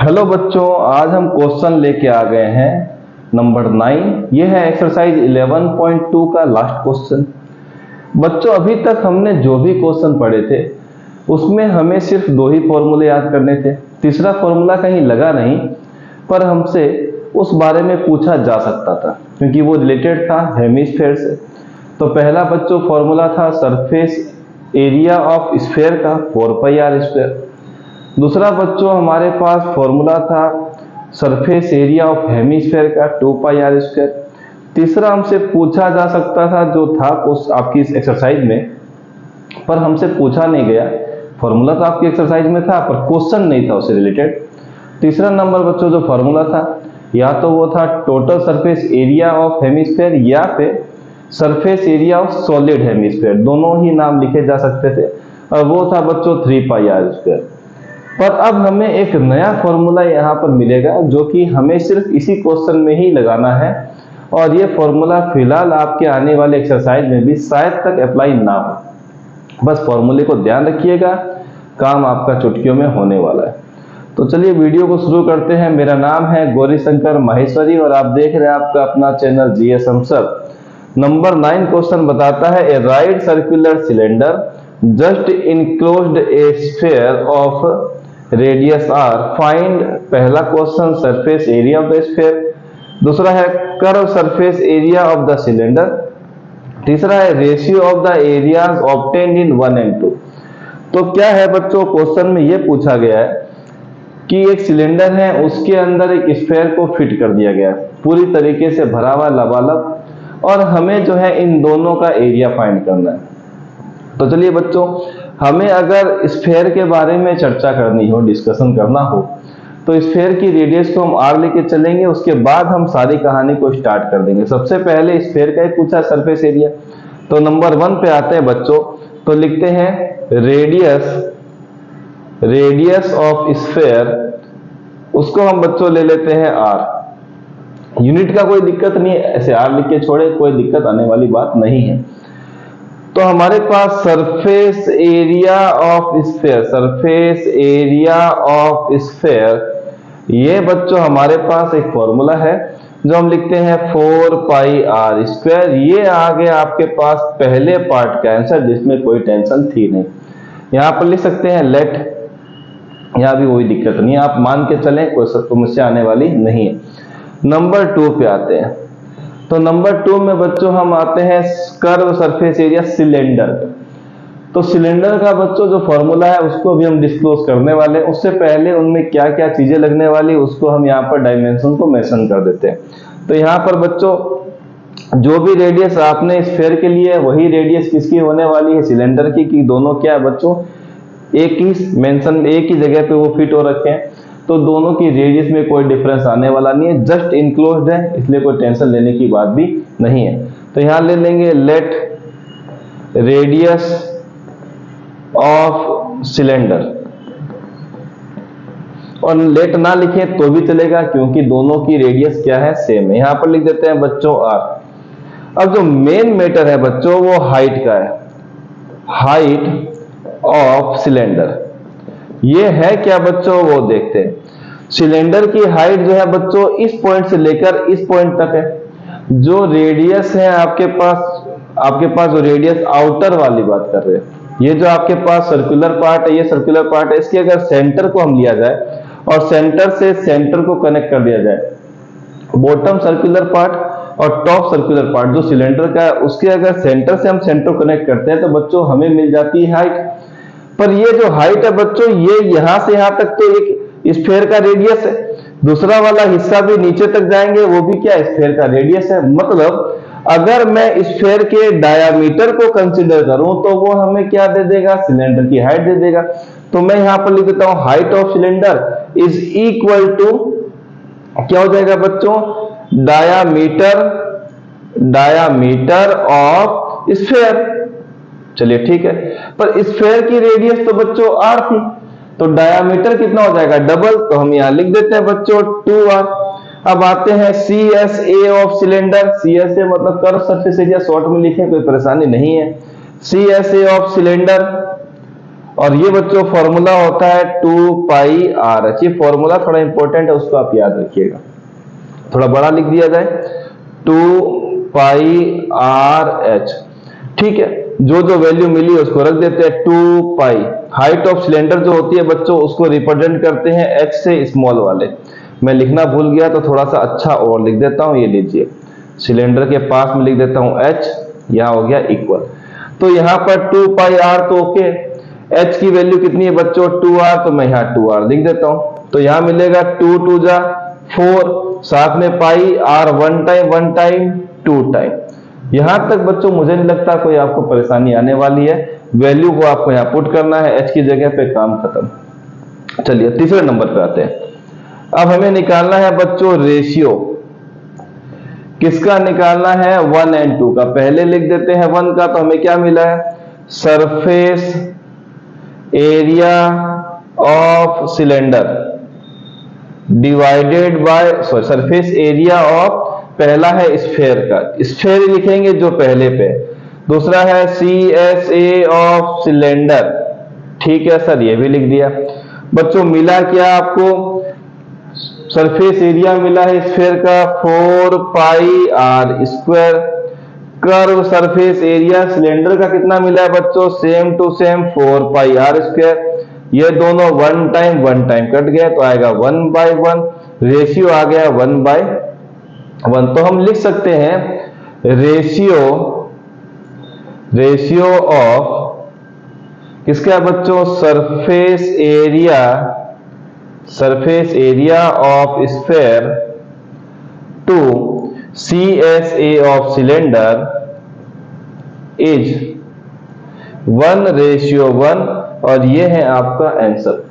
Hello बच्चों, आज हम क्वेश्चन लेके आ गए हैं नंबर 9। यह है एक्सरसाइज 11.2 का लास्ट क्वेश्चन। बच्चों, अभी तक हमने जो भी क्वेश्चन पढ़े थे उसमें हमें सिर्फ दो ही फॉर्मूले याद करने थे। तीसरा फॉर्मूला कहीं लगा नहीं, पर हमसे उस बारे में पूछा जा सकता था क्योंकि वो रिलेटेड था हेमिस्फेयर से। तो पहला बच्चों फॉर्मूला था सरफेस एरिया ऑफ स्फेयर का 4πr²। दूसरा बच्चों हमारे पास फॉर्मूला था सरफेस एरिया ऑफ हेमिस्फेयर का 2πr²। तीसरा हमसे पूछा जा सकता था जो था उस आपकी इस एक्सरसाइज में, पर हमसे पूछा नहीं गया। फॉर्मूला तो आपकी एक्सरसाइज में था पर क्वेश्चन नहीं था उससे रिलेटेड। तीसरा नंबर बच्चों जो फॉर्मूला था या तो वो था total surface area of hemisphere या फिर surface area of solid hemisphere, दोनों ही नाम लिखे जा सकते थे, और वो था बच्चों 3πr²। पर अब हमें एक नया फॉर्मूला यहाँ पर मिलेगा जो कि हमें सिर्फ इसी क्वेश्चन में ही लगाना है, और ये फॉर्मूला फिलहाल आपके आने वाले एक्सरसाइज में भी शायद तक अप्लाई ना हो। बस फॉर्मूले को ध्यान रखिएगा, काम आपका चुटकियों में होने वाला है। तो चलिए वीडियो को शुरू करते हैं। मेरा नाम है गौरीशंकर माहेश्वरी और आप देख रहे हैं आपका अपना चैनल जीएस हम सब। नंबर 9 क्वेश्चन बताता है a right circular cylinder just enclosed a sphere of radius R, find. पहला question surface area of the sphere, दूसरा है curve surface area of the cylinder, तीसरा है ratio of the areas obtained in 1 and 2। तो क्या है बच्चों, question में यह पूछा गया है कि एक सिलेंडर है, उसके अंदर एक स्फीयर को फिट कर दिया गया है पूरी तरीके से भरा हुआ लबालब, और हमें जो है इन दोनों का एरिया फाइंड करना है। तो चलिए बच्चों, हमें अगर स्फीयर के बारे में चर्चा करनी हो, डिस्कशन करना हो, तो स्फीयर की रेडियस को हम r लेके चलेंगे, उसके बाद हम सारी कहानी को स्टार्ट कर देंगे। सबसे पहले स्फीयर का ही पूछा सरफेस एरिया, तो नंबर 1 पे आते हैं बच्चों। तो लिखते हैं रेडियस ऑफ स्फीयर, उसको हम बच्चों ले लेते हैं r। यूनिट का कोई दिक्कत नहीं है, ऐसे r लिख के छोड़े, कोई दिक्कत आने वाली बात नहीं है। तो हमारे पास surface area of sphere, surface area of sphere, ये बच्चों हमारे पास एक फॉर्मूला है जो हम लिखते हैं 4πr²। ये आ गया आपके पास पहले पार्ट का आंसर जिसमें कोई टेंशन थी नहीं। यहां पर लिख सकते हैं लेट, यहां भी कोई दिक्कत नहीं है, आप मान के चलें, कोई समस्या आने वाली नहीं है। नंबर 2 पे आते हैं। तो नंबर 2 में बच्चों हम आते हैं कर्व सरफेस एरिया सिलेंडर। तो सिलेंडर का बच्चों जो फॉर्मूला है उसको भी हम डिस्क्लोज करने वाले हैं। उससे पहले उनमें क्या क्या चीजें लगने वाली उसको हम यहाँ पर डायमेंशन को मेंशन कर देते हैं। तो यहाँ पर बच्चों जो भी रेडियस आपने स्फीयर के लिए वही रेडियस किसकी होने वाली है, सिलेंडर की। कि दोनों क्या है बच्चों, एक ही मेंशन, एक ही जगह पे वो फिट हो रखे हैं, तो दोनों की रेडियस में कोई डिफरेंस आने वाला नहीं है, जस्ट इनक्लोज्ड है, इसलिए कोई टेंशन लेने की बात भी नहीं है। तो यहां ले लेंगे लेट रेडियस ऑफ सिलेंडर, और लेट ना लिखें तो भी चलेगा क्योंकि दोनों की रेडियस क्या है, सेम है। यहां पर लिख देते हैं बच्चों r। अब जो मेन मैटर है बच्चों वो हाइट का है, हाइट ऑफ सिलेंडर। ये है क्या बच्चों, वो देखते हैं। सिलेंडर की हाइट जो है बच्चों इस पॉइंट से लेकर इस पॉइंट तक है। जो रेडियस है आपके पास जो रेडियस आउटर वाली बात कर रहे हैं, ये जो आपके पास सर्कुलर पार्ट है, ये सर्कुलर पार्ट है, इसके अगर सेंटर को हम लिया जाए और सेंटर से सेंटर को कनेक्ट कर दिया जाए, बॉटम सर्कुलर पार्ट और टॉप सर्कुलर पार्ट जो सिलेंडर का है, उसके अगर सेंटर से हम सेंटर कनेक्ट करते हैं तो बच्चों हमें मिल जाती है हाइट। पर ये जो हाइट है बच्चों, ये यहां से यहां तक तो एक स्फीयर का रेडियस है, दूसरा वाला हिस्सा भी नीचे तक जाएंगे वो भी क्या, स्फीयर का रेडियस है। मतलब अगर मैं स्फीयर के डायामीटर को कंसीडर करूं तो वो हमें क्या दे देगा, सिलेंडर की हाइट दे देगा। तो मैं यहां पर लिख देता हूं height of cylinder is equal to, क्या हो जाएगा बच्चों, डायामीटर ऑफ स्फीयर। चलिए ठीक है, पर स्फीयर की रेडियस तो बच्चों r थी, तो डायामीटर कितना हो जाएगा, डबल। तो हम यहां लिख देते हैं बच्चों 2r। अब आते हैं CSA ऑफ सिलेंडर। CSA मतलब कर्व सरफेस एरिया, शॉर्ट में लिखें, कोई परेशानी नहीं है। CSA ऑफ सिलेंडर और ये बच्चों फॉर्मूला होता है 2πr। ये फॉर्मूला थोड़ा इंपॉर्टेंट है, उसको आप याद रखिएगा। थोड़ा बड़ा लिख दिया जाए 2πrh। ठीक है, जो जो वैल्यू मिली उसको रख देते हैं 2π। हाइट ऑफ सिलेंडर जो होती है बच्चों, उसको रिप्रेजेंट करते हैं h से स्मॉल वाले। मैं लिखना भूल गया तो थोड़ा सा अच्छा और लिख देता हूं। ये लीजिए, सिलेंडर के पास में लिख देता हूं h, यहां हो गया इक्वल। तो यहां पर 2πr तो ओके, h की वैल्यू कितनी है बच्चों 2r, तो मैं यहां 2r लिख देता हूं। तो यहां मिलेगा 2 2 जा 4, साथ में पाई r 1 टाइम 2 टाइम। यहां तक बच्चों मुझे नहीं लगता कोई आपको परेशानी आने वाली है। वैल्यू को आपको यहां पुट करना है, h की जगह पे, काम खत्म। चलिए तीसरे नंबर पे आते हैं। अब हमें निकालना है बच्चों रेशियो। किसका निकालना है 1 और 2 का। पहले लिख देते हैं 1 का, तो हमें क्या मिला है surface area of cylinder divided by surface area of, पहला है स्फेयर का, स्फेयर लिखेंगे जो पहले पे। दूसरा है CSA ऑफ सिलेंडर। ठीक है सर, ये भी लिख दिया। बच्चों मिला क्या आपको, सरफेस एरिया मिला है स्फेयर का 4πr²। Curve surface area cylinder का कितना मिला है बच्चों, सेम टू सेम 4πr²। ये दोनों 1 टाइम कट गए तो आएगा 1/1। रेशियो आ गया 1/1। तो हम लिख सकते हैं रेशियो ऑफ किसका बच्चों, surface area of sphere to CSA of cylinder is 1:1। और ये है आपका आंसर।